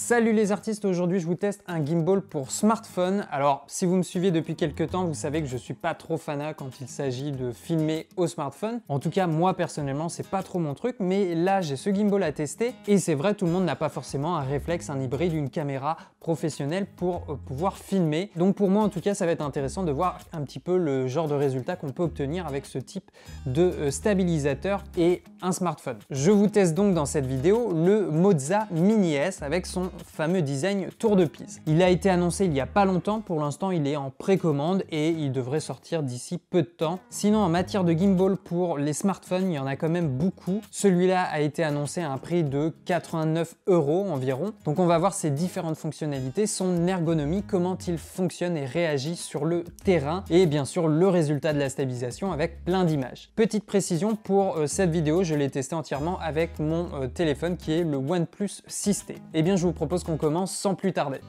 Salut les artistes, aujourd'hui je vous teste un gimbal pour smartphone. Alors si vous me suivez depuis quelques temps, vous savez que je suis pas trop fanat quand il s'agit de filmer au smartphone. En tout cas moi personnellement c'est pas trop mon truc, mais là j'ai ce gimbal à tester et c'est vrai tout le monde n'a pas forcément un réflexe, un hybride, une caméra professionnelle pour pouvoir filmer. Donc pour moi en tout cas ça va être intéressant de voir un petit peu le genre de résultat qu'on peut obtenir avec ce type de stabilisateur et un smartphone. Je vous teste donc dans cette vidéo le Moza Mini S avec son fameux design tour de pise. Il a été annoncé il y a pas longtemps, pour l'instant il est en précommande et il devrait sortir d'ici peu de temps. Sinon en matière de gimbal pour les smartphones, il y en a quand même beaucoup. Celui-là a été annoncé à un prix de 89 € environ. Donc on va voir ses différentes fonctionnalités, son ergonomie, comment il fonctionne et réagit sur le terrain et bien sûr le résultat de la stabilisation avec plein d'images. Petite précision pour cette vidéo, je l'ai testé entièrement avec mon téléphone qui est le OnePlus 6T. Et bien je vous propose qu'on commence sans plus tarder.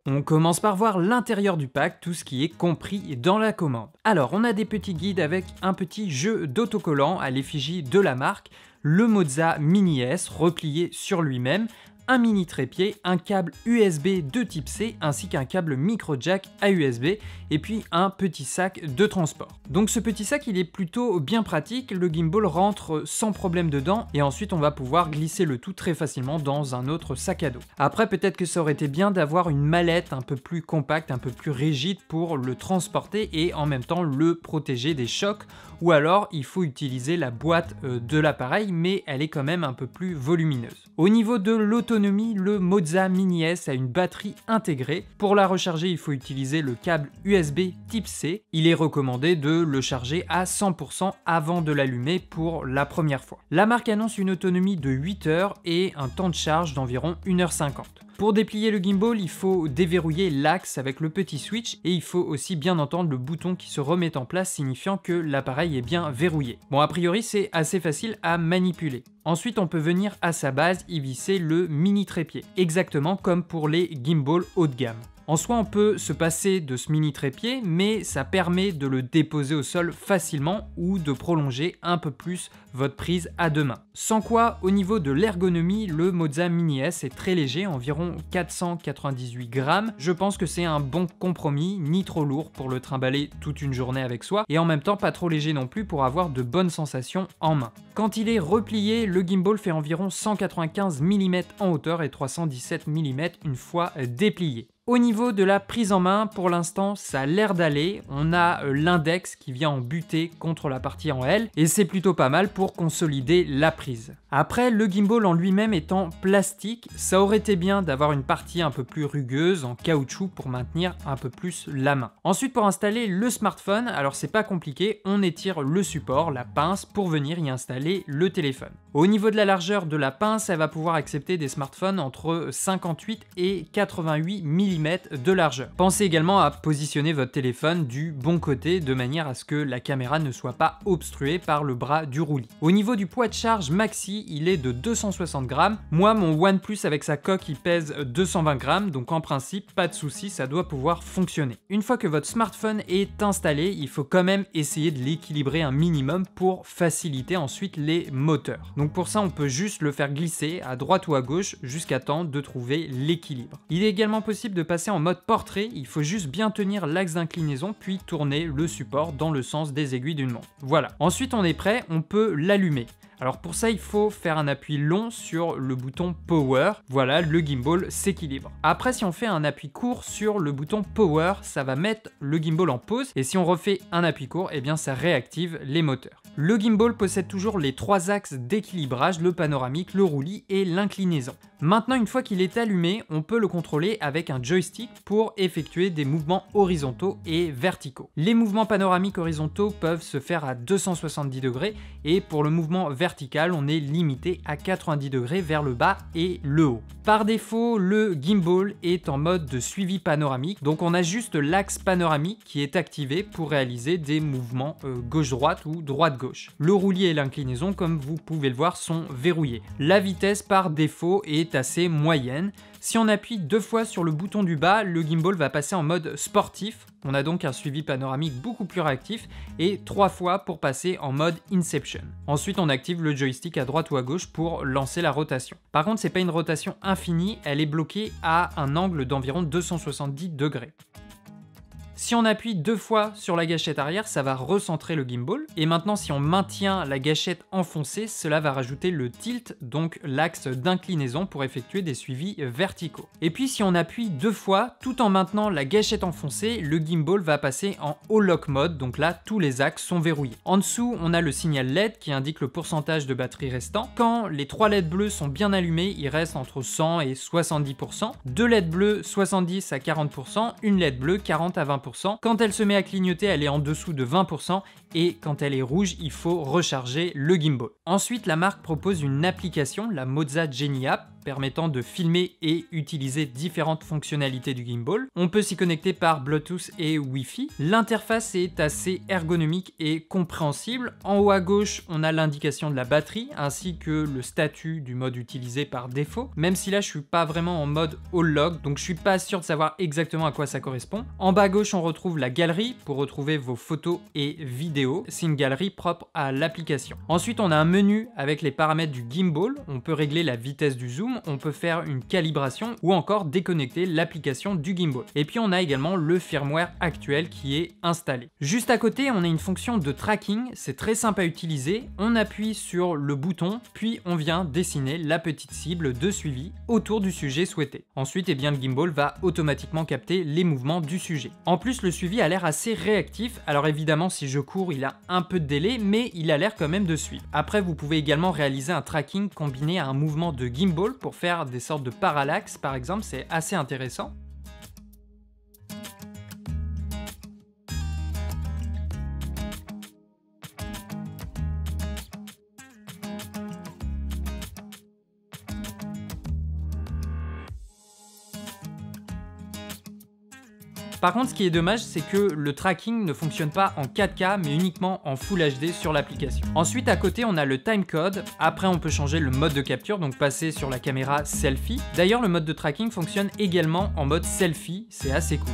On commence par voir l'intérieur du pack, tout ce qui est compris dans la commande. Alors, on a des petits guides avec un petit jeu d'autocollant à l'effigie de la marque, le Moza Mini S replié sur lui-même, un mini trépied, un câble USB de type C ainsi qu'un câble micro jack à USB et puis un petit sac de transport. Donc ce petit sac il est plutôt bien pratique, le gimbal rentre sans problème dedans et ensuite on va pouvoir glisser le tout très facilement dans un autre sac à dos. Après peut-être que ça aurait été bien d'avoir une mallette un peu plus compacte, un peu plus rigide pour le transporter et en même temps le protéger des chocs, ou alors il faut utiliser la boîte de l'appareil mais elle est quand même un peu plus volumineuse. Au niveau de l'autonomie, le Moza Mini S a une batterie intégrée. Pour la recharger, il faut utiliser le câble USB type C. Il est recommandé de le charger à 100% avant de l'allumer pour la première fois. La marque annonce une autonomie de 8 heures et un temps de charge d'environ 1h50. Pour déplier le gimbal, il faut déverrouiller l'axe avec le petit switch et il faut aussi bien entendre le bouton qui se remet en place signifiant que l'appareil est bien verrouillé. Bon, a priori, c'est assez facile à manipuler. Ensuite, on peut venir à sa base y visser le mini trépied, exactement comme pour les gimbals haut de gamme. En soi, on peut se passer de ce mini trépied, mais ça permet de le déposer au sol facilement ou de prolonger un peu plus votre prise à deux mains. Sans quoi, au niveau de l'ergonomie, le Moza Mini S est très léger, environ 498 grammes. Je pense que c'est un bon compromis, ni trop lourd pour le trimballer toute une journée avec soi, et en même temps pas trop léger non plus pour avoir de bonnes sensations en main. Quand il est replié, le gimbal fait environ 195 mm en hauteur et 317 mm une fois déplié. Au niveau de la prise en main, pour l'instant, ça a l'air d'aller. On a l'index qui vient en butée contre la partie en L et c'est plutôt pas mal pour consolider la prise. Après, le gimbal en lui-même étant plastique, ça aurait été bien d'avoir une partie un peu plus rugueuse en caoutchouc pour maintenir un peu plus la main. Ensuite, pour installer le smartphone, alors c'est pas compliqué, on étire le support, la pince, pour venir y installer le téléphone. Au niveau de la largeur de la pince, elle va pouvoir accepter des smartphones entre 58 et 88 mm de largeur. Pensez également à positionner votre téléphone du bon côté de manière à ce que la caméra ne soit pas obstruée par le bras du roulis. Au niveau du poids de charge maxi, il est de 260 grammes. Moi, mon OnePlus avec sa coque, il pèse 220 grammes, donc en principe, pas de souci, ça doit pouvoir fonctionner. Une fois que votre smartphone est installé, il faut quand même essayer de l'équilibrer un minimum pour faciliter ensuite les moteurs. Donc pour ça, on peut juste le faire glisser à droite ou à gauche jusqu'à temps de trouver l'équilibre. Il est également possible de passer en mode portrait, il faut juste bien tenir l'axe d'inclinaison puis tourner le support dans le sens des aiguilles d'une montre. Voilà. Ensuite, on est prêt, on peut l'allumer. Alors pour ça, il faut faire un appui long sur le bouton Power. Voilà, le gimbal s'équilibre. Après, si on fait un appui court sur le bouton Power, ça va mettre le gimbal en pause. Et si on refait un appui court, eh bien ça réactive les moteurs. Le gimbal possède toujours les trois axes d'équilibrage, le panoramique, le roulis et l'inclinaison. Maintenant, une fois qu'il est allumé, on peut le contrôler avec un joystick pour effectuer des mouvements horizontaux et verticaux. Les mouvements panoramiques horizontaux peuvent se faire à 270 degrés et pour le mouvement vertical, on est limité à 90 degrés vers le bas et le haut. Par défaut, le gimbal est en mode de suivi panoramique, donc on a juste l'axe panoramique qui est activé pour réaliser des mouvements gauche-droite ou droite-gauche. Le roulis et l'inclinaison, comme vous pouvez le voir, sont verrouillés. La vitesse par défaut est assez moyenne. Si on appuie 2 fois sur le bouton du bas, le gimbal va passer en mode sportif. On a donc un suivi panoramique beaucoup plus réactif et 3 fois pour passer en mode Inception. Ensuite, on active le joystick à droite ou à gauche pour lancer la rotation. Par contre, c'est pas une rotation infinie, elle est bloquée à un angle d'environ 270 degrés. Si on appuie 2 fois sur la gâchette arrière, ça va recentrer le gimbal. Et maintenant, si on maintient la gâchette enfoncée, cela va rajouter le tilt, donc l'axe d'inclinaison pour effectuer des suivis verticaux. Et puis, si on appuie 2 fois, tout en maintenant la gâchette enfoncée, le gimbal va passer en All Lock mode. Donc là, tous les axes sont verrouillés. En dessous, on a le signal LED qui indique le pourcentage de batterie restant. Quand les 3 LED bleus sont bien allumés, il reste entre 100 et 70%. 2 LED bleus, 70 à 40%. Une LED bleue, 40 à 20%. Quand elle se met à clignoter, elle est en dessous de 20% et quand elle est rouge, il faut recharger le gimbal. Ensuite, la marque propose une application, la Moza Genie App, permettant de filmer et utiliser différentes fonctionnalités du gimbal. On peut s'y connecter par Bluetooth et Wi-Fi. L'interface est assez ergonomique et compréhensible. En haut à gauche, on a l'indication de la batterie ainsi que le statut du mode utilisé par défaut. Même si là, je suis pas vraiment en mode All Log, donc je suis pas sûr de savoir exactement à quoi ça correspond. En bas à gauche, on retrouve la galerie pour retrouver vos photos et vidéos. C'est une galerie propre à l'application. Ensuite, on a un menu avec les paramètres du gimbal. On peut régler la vitesse du zoom, on peut faire une calibration ou encore déconnecter l'application du gimbal. Et puis on a également le firmware actuel qui est installé. Juste à côté, on a une fonction de tracking, c'est très simple à utiliser. On appuie sur le bouton, puis on vient dessiner la petite cible de suivi autour du sujet souhaité. Ensuite, eh bien, le gimbal va automatiquement capter les mouvements du sujet. En plus, le suivi a l'air assez réactif. Alors évidemment, si je cours, il a un peu de délai, mais il a l'air quand même de suivre. Après, vous pouvez également réaliser un tracking combiné à un mouvement de gimbal pour faire des sortes de parallaxe, par exemple, c'est assez intéressant. Par contre, ce qui est dommage, c'est que le tracking ne fonctionne pas en 4K, mais uniquement en Full HD sur l'application. Ensuite, à côté, on a le timecode. Après, on peut changer le mode de capture, donc passer sur la caméra selfie. D'ailleurs, le mode de tracking fonctionne également en mode selfie, c'est assez cool.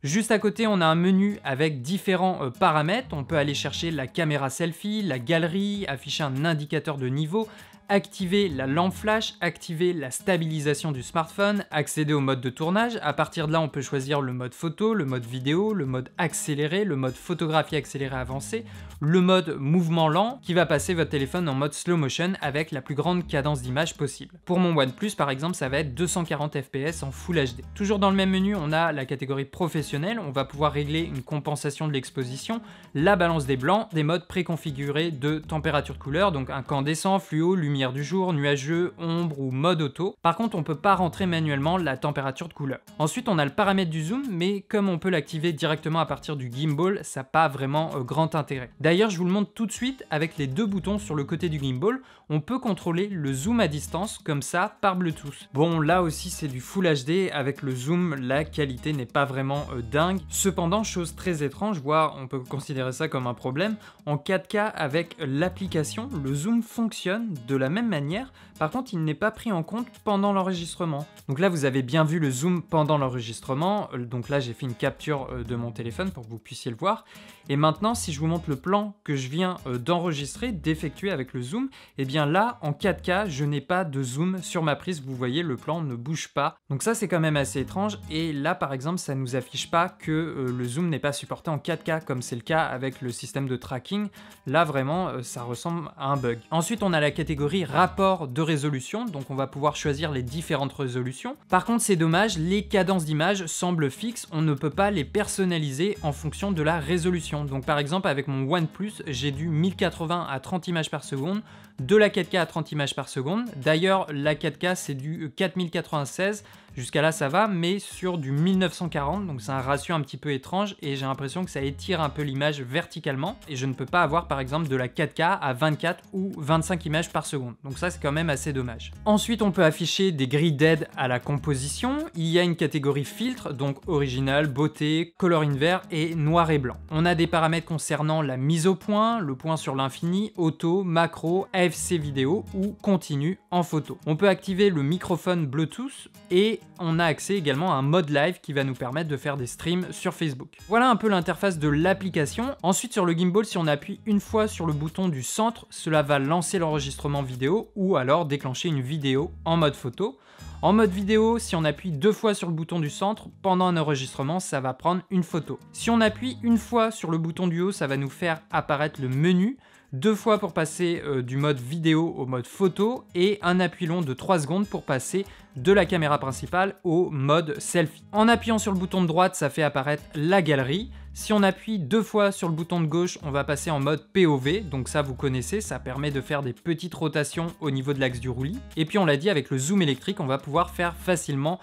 Juste à côté, on a un menu avec différents paramètres. On peut aller chercher la caméra selfie, la galerie, afficher un indicateur de niveau, activer la lampe flash, activer la stabilisation du smartphone, accéder au mode de tournage. À partir de là, on peut choisir le mode photo, le mode vidéo, le mode accéléré, le mode photographie accélérée avancée, le mode mouvement lent qui va passer votre téléphone en mode slow motion avec la plus grande cadence d'image possible. Pour mon OnePlus par exemple, ça va être 240 fps en Full HD. Toujours dans le même menu, on a la catégorie professionnelle, on va pouvoir régler une compensation de l'exposition, la balance des blancs, des modes préconfigurés de température de couleur, donc incandescent, fluo, lumière du jour, nuageux, ombre ou mode auto. Par contre, on peut pas rentrer manuellement la température de couleur. Ensuite, on a le paramètre du zoom, mais comme on peut l'activer directement à partir du gimbal, ça n'a pas vraiment grand intérêt. D'ailleurs, je vous le montre tout de suite avec les 2 boutons sur le côté du gimbal. On peut contrôler le zoom à distance comme ça par Bluetooth. Bon, là aussi c'est du Full HD, avec le zoom, la qualité n'est pas vraiment dingue. Cependant, chose très étrange, voire on peut considérer ça comme un problème, en 4K avec l'application, le zoom fonctionne de la même manière, par contre il n'est pas pris en compte pendant l'enregistrement. Donc là vous avez bien vu le zoom pendant l'enregistrement, donc là j'ai fait une capture de mon téléphone pour que vous puissiez le voir. Et maintenant si je vous montre le plan que je viens d'enregistrer, d'effectuer avec le zoom, et bien là en 4K je n'ai pas de zoom sur ma prise, vous voyez le plan ne bouge pas. Donc ça c'est quand même assez étrange, et là par exemple ça nous affiche pas que le zoom n'est pas supporté en 4K comme c'est le cas avec le système de tracking. Là vraiment ça ressemble à un bug. Ensuite on a la catégorie catégorie rapport de résolution, donc on va pouvoir choisir les différentes résolutions. Par contre, c'est dommage, les cadences d'image semblent fixes, on ne peut pas les personnaliser en fonction de la résolution. Donc par exemple, avec mon OnePlus, j'ai du 1080 à 30 images par seconde, de la 4K à 30 images par seconde. D'ailleurs, la 4K, c'est du 4096. Jusqu'à là, ça va, mais sur du 1940, donc c'est un ratio un petit peu étrange et j'ai l'impression que ça étire un peu l'image verticalement et je ne peux pas avoir par exemple de la 4K à 24 ou 25 images par seconde. Donc ça, c'est quand même assez dommage. Ensuite, on peut afficher des grilles d'aide à la composition. Il y a une catégorie filtre, donc original, beauté, color in vert et noir et blanc. On a des paramètres concernant la mise au point, le point sur l'infini, auto, macro, AFC vidéo ou continu en photo. On peut activer le microphone Bluetooth et on a accès également à un mode live qui va nous permettre de faire des streams sur Facebook. Voilà un peu l'interface de l'application. Ensuite, sur le gimbal, si on appuie une fois sur le bouton du centre, cela va lancer l'enregistrement vidéo ou alors déclencher une vidéo en mode photo. En mode vidéo, si on appuie 2 fois sur le bouton du centre, pendant un enregistrement, ça va prendre une photo. Si on appuie une fois sur le bouton du haut, ça va nous faire apparaître le menu. 2 fois pour passer du mode vidéo au mode photo et un appui long de 3 secondes pour passer de la caméra principale au mode selfie. En appuyant sur le bouton de droite, ça fait apparaître la galerie. Si on appuie 2 fois sur le bouton de gauche, on va passer en mode POV, donc ça vous connaissez, ça permet de faire des petites rotations au niveau de l'axe du roulis. Et puis on l'a dit, avec le zoom électrique, on va pouvoir faire facilement,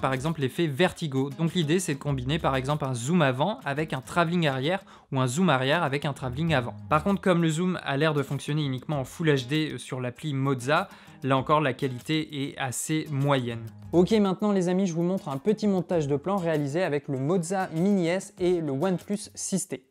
par exemple l'effet vertigo. Donc l'idée c'est de combiner par exemple un zoom avant avec un travelling arrière ou un zoom arrière avec un travelling avant. Par contre, comme le zoom a l'air de fonctionner uniquement en Full HD sur l'appli Moza, là encore la qualité est assez moyenne. Ok, maintenant les amis, je vous montre un petit montage de plan réalisé avec le Moza Mini S et le OnePlus 6T.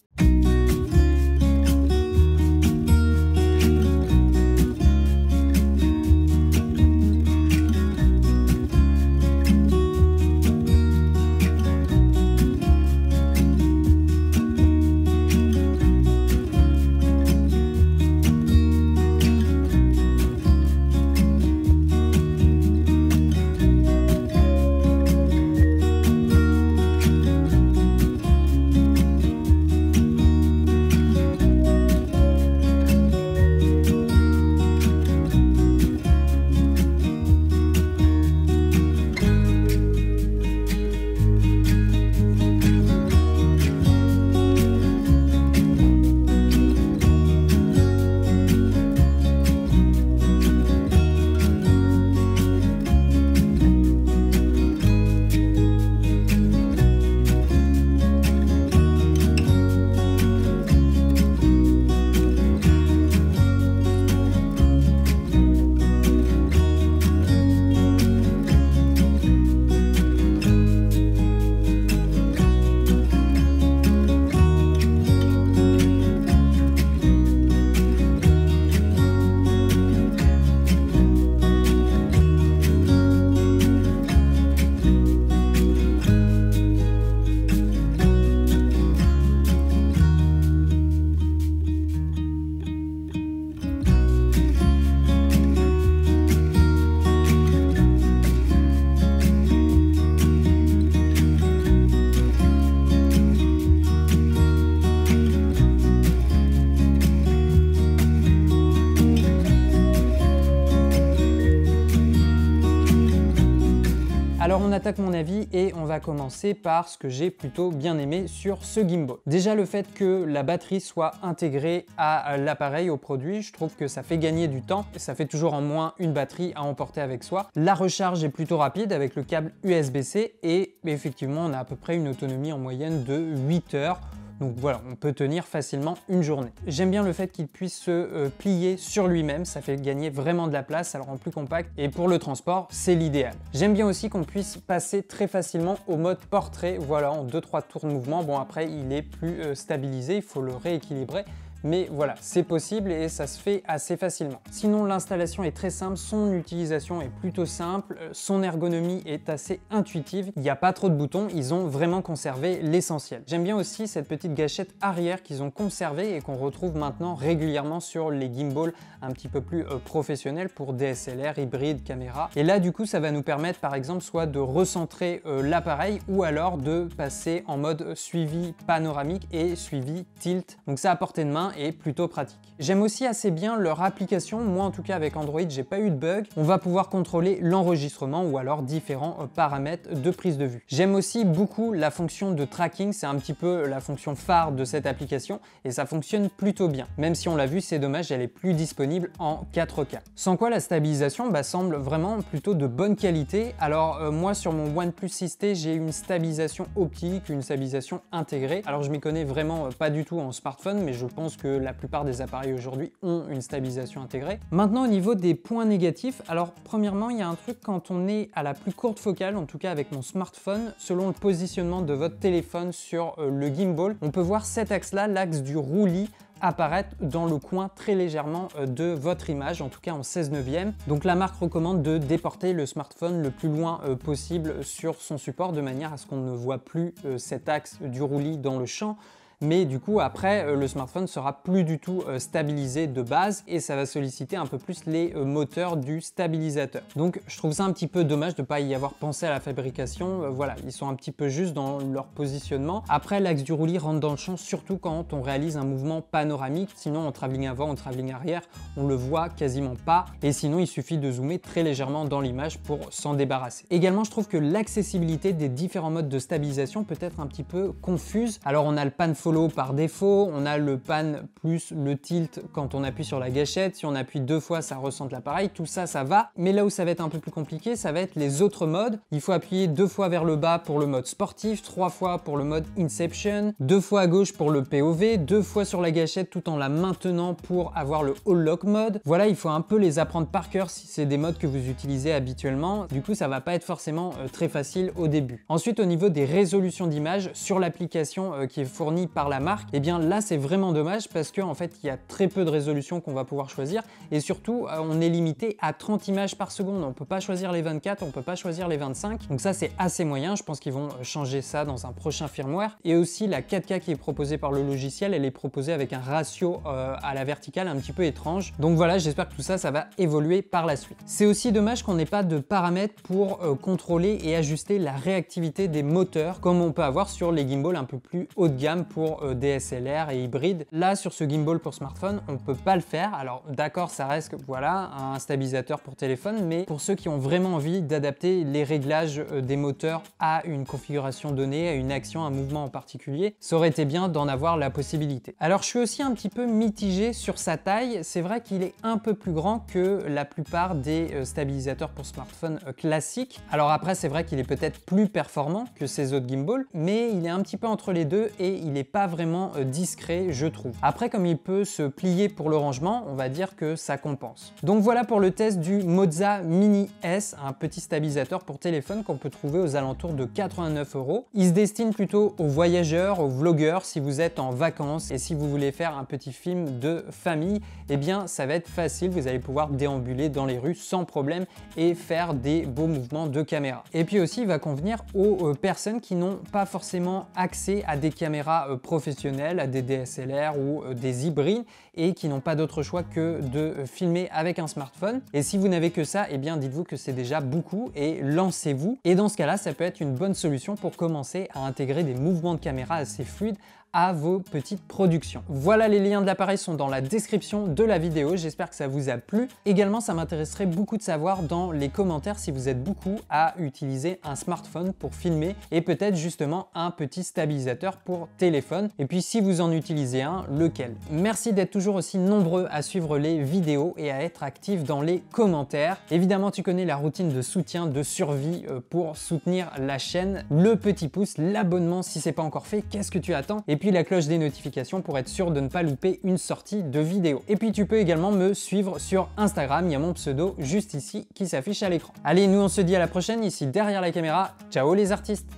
Alors on attaque mon avis et on va commencer par ce que j'ai plutôt bien aimé sur ce gimbal. Déjà le fait que la batterie soit intégrée à l'appareil, au produit, je trouve que ça fait gagner du temps et ça fait toujours en moins une batterie à emporter avec soi. La recharge est plutôt rapide avec le câble USB-C et effectivement on a à peu près une autonomie en moyenne de 8 heures. Donc voilà, on peut tenir facilement une journée. J'aime bien le fait qu'il puisse se plier sur lui-même, ça fait gagner vraiment de la place, ça le rend plus compact et pour le transport, c'est l'idéal. J'aime bien aussi qu'on puisse passer très facilement au mode portrait, voilà, en 2-3 tours de mouvement. Bon après, il est plus stabilisé, il faut le rééquilibrer. Mais voilà, c'est possible et ça se fait assez facilement. Sinon, l'installation est très simple, son utilisation est plutôt simple, son ergonomie est assez intuitive, il n'y a pas trop de boutons, ils ont vraiment conservé l'essentiel. J'aime bien aussi cette petite gâchette arrière qu'ils ont conservée et qu'on retrouve maintenant régulièrement sur les gimbals un petit peu plus professionnels pour DSLR, hybride, caméra. Et là, du coup, ça va nous permettre par exemple soit de recentrer l'appareil ou alors de passer en mode suivi panoramique et suivi tilt. Donc ça à portée de main. bien et plutôt pratique. J'aime aussi assez bien leur application, moi en tout cas avec Android j'ai pas eu de bug. On va pouvoir contrôler l'enregistrement ou alors différents paramètres de prise de vue. J'aime aussi beaucoup la fonction de tracking, c'est un petit peu la fonction phare de cette application et ça fonctionne plutôt bien. Même si on l'a vu, c'est dommage, elle est plus disponible en 4K. Sans quoi la stabilisation semble vraiment plutôt de bonne qualité. Alors moi sur mon OnePlus 6T, j'ai une stabilisation optique, une stabilisation intégrée. Alors je m'y connais vraiment pas du tout en smartphone, mais je pense que la plupart des appareils aujourd'hui ont une stabilisation intégrée. Maintenant au niveau des points négatifs, alors premièrement il y a un truc quand on est à la plus courte focale, en tout cas avec mon smartphone, selon le positionnement de votre téléphone sur le gimbal, on peut voir cet axe-là, l'axe du roulis, apparaître dans le coin très légèrement de votre image, en tout cas en 16/9. Donc la marque recommande de déporter le smartphone le plus loin possible sur son support de manière à ce qu'on ne voit plus cet axe du roulis dans le champ. Mais du coup après le smartphone sera plus du tout stabilisé de base et ça va solliciter un peu plus les moteurs du stabilisateur. Donc je trouve ça un petit peu dommage de ne pas y avoir pensé à la fabrication. Voilà, ils sont un petit peu justes dans leur positionnement. Après l'axe du roulis rentre dans le champ surtout quand on réalise un mouvement panoramique, sinon en travelling avant, en travelling arrière, on le voit quasiment pas et sinon il suffit de zoomer très légèrement dans l'image pour s'en débarrasser. Également je trouve que l'accessibilité des différents modes de stabilisation peut être un petit peu confuse. Alors on a le pan par défaut, on a le pan plus le tilt quand on appuie sur la gâchette, si on appuie 2 fois ça ressente l'appareil, tout ça, ça va. Mais là où ça va être un peu plus compliqué, ça va être les autres modes. Il faut appuyer 2 fois vers le bas pour le mode sportif, 3 fois pour le mode Inception, 2 fois à gauche pour le POV, 2 fois sur la gâchette tout en la maintenant pour avoir le All Lock mode. Voilà, il faut un peu les apprendre par cœur si c'est des modes que vous utilisez habituellement. Du coup, ça va pas être forcément très facile au début. Ensuite, au niveau des résolutions d'image sur l'application qui est fournie par la marque, et bien là c'est vraiment dommage parce qu'en fait il y a très peu de résolution qu'on va pouvoir choisir et surtout on est limité à 30 images par seconde. On peut pas choisir les 24, on peut pas choisir les 25, donc ça c'est assez moyen. Je pense qu'ils vont changer ça dans un prochain firmware. Et aussi la 4K qui est proposée par le logiciel, elle est proposée avec un ratio à la verticale un petit peu étrange. Donc voilà, j'espère que tout ça, ça va évoluer par la suite. C'est aussi dommage qu'on n'ait pas de paramètres pour contrôler et ajuster la réactivité des moteurs comme on peut avoir sur les gimbals un peu plus haut de gamme pour DSLR et hybride. Là sur ce gimbal pour smartphone on peut pas le faire. Alors d'accord, ça reste voilà un stabilisateur pour téléphone, mais pour ceux qui ont vraiment envie d'adapter les réglages des moteurs à une configuration donnée, à une action, un mouvement en particulier, ça aurait été bien d'en avoir la possibilité. Alors je suis aussi un petit peu mitigé sur sa taille. C'est vrai qu'il est un peu plus grand que la plupart des stabilisateurs pour smartphone classiques. Alors après c'est vrai qu'il est peut-être plus performant que ces autres gimbals, mais il est un petit peu entre les deux et il n'est pas vraiment discret, je trouve. Après, comme il peut se plier pour le rangement, on va dire que ça compense. Donc voilà pour le test du Moza Mini S, un petit stabilisateur pour téléphone qu'on peut trouver aux alentours de 89 €. Il se destine plutôt aux voyageurs, aux vlogueurs, si vous êtes en vacances et si vous voulez faire un petit film de famille, eh bien ça va être facile, vous allez pouvoir déambuler dans les rues sans problème et faire des beaux mouvements de caméra. Et puis aussi, il va convenir aux personnes qui n'ont pas forcément accès à des caméras professionnels, à des DSLR ou des hybrides et qui n'ont pas d'autre choix que de filmer avec un smartphone. Et si vous n'avez que ça, eh bien dites-vous que c'est déjà beaucoup et lancez-vous. Et dans ce cas-là, ça peut être une bonne solution pour commencer à intégrer des mouvements de caméra assez fluides à vos petites productions. Voilà, les liens de l'appareil sont dans la description de la vidéo, j'espère que ça vous a plu. Également, ça m'intéresserait beaucoup de savoir dans les commentaires si vous êtes beaucoup à utiliser un smartphone pour filmer et peut-être justement un petit stabilisateur pour téléphone. Et puis si vous en utilisez un, lequel? Merci d'être toujours aussi nombreux à suivre les vidéos et à être actifs dans les commentaires. Évidemment, tu connais la routine de soutien, de survie pour soutenir la chaîne. Le petit pouce, l'abonnement si c'est pas encore fait, qu'est-ce que tu attends? Et puis la cloche des notifications pour être sûr de ne pas louper une sortie de vidéo. Et puis tu peux également me suivre sur Instagram, il y a mon pseudo juste ici qui s'affiche à l'écran. Allez, nous on se dit à la prochaine, ici derrière la caméra. Ciao les artistes!